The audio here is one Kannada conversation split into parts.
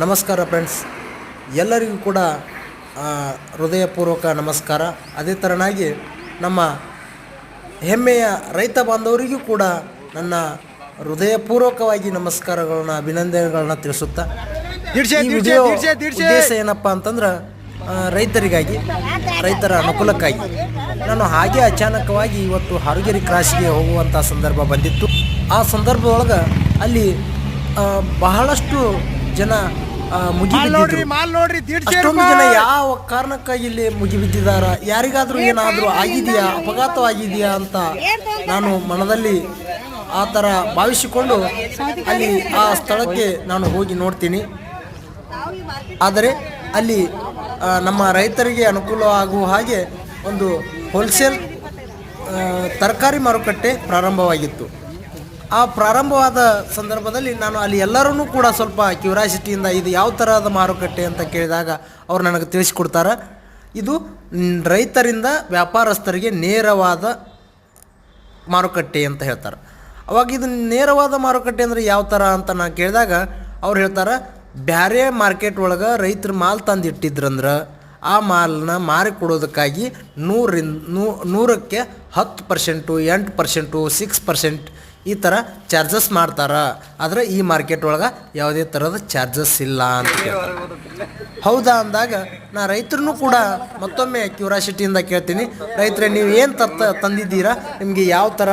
ನಮಸ್ಕಾರ ಫ್ರೆಂಡ್ಸ್, ಎಲ್ಲರಿಗೂ ಕೂಡ ಹೃದಯಪೂರ್ವಕ ನಮಸ್ಕಾರ. ಅದೇ ಥರನಾಗಿ ನಮ್ಮ ಹೆಮ್ಮೆಯ ರೈತ ಬಾಂಧವರಿಗೂ ಕೂಡ ನನ್ನ ಹೃದಯಪೂರ್ವಕವಾಗಿ ನಮಸ್ಕಾರಗಳನ್ನ ಅಭಿನಂದನೆಗಳನ್ನ ತಿಳಿಸುತ್ತಾ ಈ ವಿಡಿಯೋ ಉದ್ದೇಶ ಏನಪ್ಪ ಅಂತಂದ್ರೆ ರೈತರಿಗಾಗಿ, ರೈತರ ಅನುಕೂಲಕ್ಕಾಗಿ ನಾನು ಹಾಗೆ ಅಚಾನಕವಾಗಿ ಇವತ್ತು ಹಾರುಗೇರಿ ಕ್ರಾಸಿಗೆ ಹೋಗುವಂಥ ಸಂದರ್ಭ ಬಂದಿತ್ತು. ಆ ಸಂದರ್ಭದೊಳಗೆ ಅಲ್ಲಿ ಬಹಳಷ್ಟು ಜನ ಅಷ್ಟೊಂದು ಜನ ಯಾವ ಕಾರಣಕ್ಕಾಗಿ ಇಲ್ಲಿ ಮುಗಿಬಿದ್ದಿದಾರ, ಯಾರಿಗಾದ್ರೂ ಏನಾದರೂ ಆಗಿದೆಯಾ, ಅಪಘಾತವಾಗಿದೆಯಾ ಅಂತ ನಾನು ಮನದಲ್ಲಿ ಆ ಥರ ಭಾವಿಸಿಕೊಂಡು ಅಲ್ಲಿ ಆ ಸ್ಥಳಕ್ಕೆ ನಾನು ಹೋಗಿ ನೋಡ್ತೀನಿ. ಆದರೆ ಅಲ್ಲಿ ನಮ್ಮ ರೈತರಿಗೆ ಅನುಕೂಲ ಆಗುವ ಹಾಗೆ ಒಂದು ಹೋಲ್ಸೇಲ್ ತರಕಾರಿ ಮಾರುಕಟ್ಟೆ ಪ್ರಾರಂಭವಾಗಿತ್ತು. ಆ ಪ್ರಾರಂಭವಾದ ಸಂದರ್ಭದಲ್ಲಿ ನಾನು ಅಲ್ಲಿ ಎಲ್ಲರೂ ಕೂಡ ಸ್ವಲ್ಪ ಕ್ಯೂರಿಯಾಸಿಟಿಯಿಂದ ಇದು ಯಾವ ಥರದ ಮಾರುಕಟ್ಟೆ ಅಂತ ಕೇಳಿದಾಗ ಅವ್ರು ನನಗೆ ತಿಳಿಸಿಕೊಡ್ತಾರೆ. ಇದು ರೈತರಿಂದ ವ್ಯಾಪಾರಸ್ಥರಿಗೆ ನೇರವಾದ ಮಾರುಕಟ್ಟೆ ಅಂತ ಹೇಳ್ತಾರೆ. ಅವಾಗ ಇದು ನೇರವಾದ ಮಾರುಕಟ್ಟೆ ಅಂದರೆ ಯಾವ ಥರ ಅಂತ ನಾನು ಕೇಳಿದಾಗ ಅವ್ರು ಹೇಳ್ತಾರೆ, ಬೇರೆ ಮಾರ್ಕೆಟ್ ಒಳಗೆ ರೈತರು ಮಾಲ್ ತಂದು ಇಟ್ಟಿದ್ರಂದ್ರೆ ಆ ಮಾಲನ್ನ ಮಾರಿಕೊಡೋದಕ್ಕಾಗಿ 100ಕ್ಕೆ 10%, 8%, 6% ಈ ಥರ ಚಾರ್ಜಸ್ ಮಾಡ್ತಾರೆ. ಆದರೆ ಈ ಮಾರ್ಕೆಟ್ ಒಳಗೆ ಯಾವುದೇ ಥರದ ಚಾರ್ಜಸ್ ಇಲ್ಲ ಅಂತ ಕೇಳ್ತಾರೆ. ಹೌದಾ ಅಂದಾಗ ನಾ ರೈತರನ್ನು ಕೂಡ ಮತ್ತೊಮ್ಮೆ ಕ್ಯೂರಿಯಾಸಿಟಿಯಿಂದ ಕೇಳ್ತೀನಿ, ರೈತರೇ ನೀವು ಏನು ತಂದಿದ್ದೀರಾ, ನಿಮಗೆ ಯಾವ ಥರ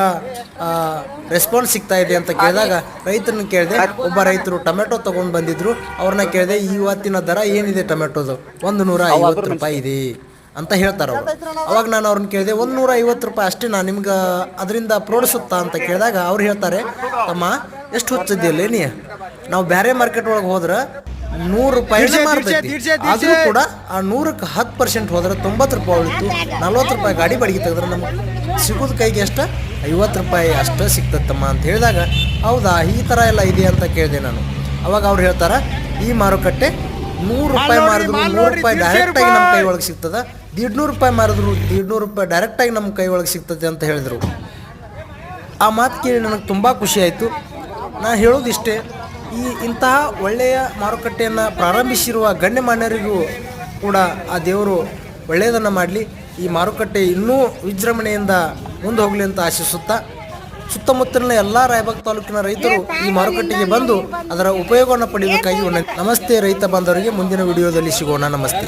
ರೆಸ್ಪಾನ್ಸ್ ಸಿಗ್ತಾ ಇದೆ ಅಂತ ಕೇಳಿದಾಗ ರೈತರನ್ನ ಕೇಳಿದೆ. ಒಬ್ಬ ರೈತರು ಟೊಮೆಟೊ ತೊಗೊಂಡು ಬಂದಿದ್ರು, ಅವ್ರನ್ನ ಕೇಳಿದೆ ಇವತ್ತಿನ ದರ ಏನಿದೆ ಟೊಮೆಟೊದು, 150 ರೂಪಾಯಿ ಇದೆ ಅಂತ ಹೇಳ್ತಾರೆ ಅವರು. ಅವಾಗ ನಾನು ಅವ್ರನ್ನ ಕೇಳಿದೆ, 150 ರೂಪಾಯಿ ಅಷ್ಟೇ ನಾನು ನಿಮ್ಗೆ ಅದರಿಂದ ಪ್ರೋಡಿಸುತ್ತಾ ಅಂತ ಕೇಳಿದಾಗ ಅವ್ರು ಹೇಳ್ತಾರೆ, ತಮ್ಮ ಎಷ್ಟು ಹೊಚ್ಚಿದ್ದಿಲ್ಲ ನೀ, ನಾವು ಬೇರೆ ಮಾರ್ಕೆಟ್ ಒಳಗೆ ಹೋದ್ರೆ 100 ರೂಪಾಯಿ ಮಾರ್ತೈತಿ, ಆದರೂ ಕೂಡ ಆ 100ಕ್ಕೆ 10% ಹೋದ್ರೆ 90 ರೂಪಾಯಿ ಉಳಿತು, 40 ರೂಪಾಯಿ ಗಾಡಿ ಬಾಡಿಗೆ ತೆಗೆದ್ರೆ ನಮ್ಗೆ ಸಿಗೋದು ಕೈಗೆ ಎಷ್ಟು 50 ರೂಪಾಯಿ ಅಷ್ಟು ಸಿಗ್ತತ್ತಮ್ಮ ಅಂತ ಹೇಳಿದಾಗ, ಹೌದಾ ಈ ಥರ ಎಲ್ಲ ಇದೆ ಅಂತ ಕೇಳಿದೆ ನಾನು. ಅವಾಗ ಅವ್ರು ಹೇಳ್ತಾರೆ, ಈ ಮಾರುಕಟ್ಟೆ 100 ರೂಪಾಯಿ ಮಾರಿದ್ರು 100 ರೂಪಾಯಿ ಡೈರೆಕ್ಟಾಗಿ ನಮ್ಮ ಕೈ ಒಳಗೆ ಸಿಗ್ತದೆ, 150 ರೂಪಾಯಿ ಮಾರಿದ್ರು 150 ರೂಪಾಯಿ ಡೈರೆಕ್ಟಾಗಿ ನಮ್ಮ ಕೈ ಒಳಗೆ ಸಿಗ್ತದೆ ಅಂತ ಹೇಳಿದರು. ಆ ಮಾತು ಕೇಳಿ ನನಗೆ ತುಂಬ ಖುಷಿ ಆಯಿತು. ನಾನು ಹೇಳೋದಿಷ್ಟೇ, ಇಂತಹ ಒಳ್ಳೆಯ ಮಾರುಕಟ್ಟೆಯನ್ನು ಪ್ರಾರಂಭಿಸಿರುವ ಗಣ್ಯಮಾನ್ಯರಿಗೂ ಕೂಡ ಆ ದೇವರು ಒಳ್ಳೆಯದನ್ನು ಮಾಡಲಿ, ಈ ಮಾರುಕಟ್ಟೆ ಇನ್ನೂ ವಿಜೃಂಭಣೆಯಿಂದ ಮುಂದೆ ಹೋಗಲಿ ಅಂತ ಆಶಿಸುತ್ತಾ, ಸುತ್ತಮುತ್ತಲಿನ ಎಲ್ಲ ರಾಯಬಾಗ್ ತಾಲೂಕಿನ ರೈತರು ಈ ಮಾರುಕಟ್ಟೆಗೆ ಬಂದು ಅದರ ಉಪಯೋಗವನ್ನು ಪಡೆಯಬೇಕಾಗಿ ನಮಸ್ತೆ ರೈತ ಬಾಂಧವರಿಗೆ ಮುಂದಿನ ವಿಡಿಯೋದಲ್ಲಿ ಸಿಗೋಣ. ನಮಸ್ತೆ.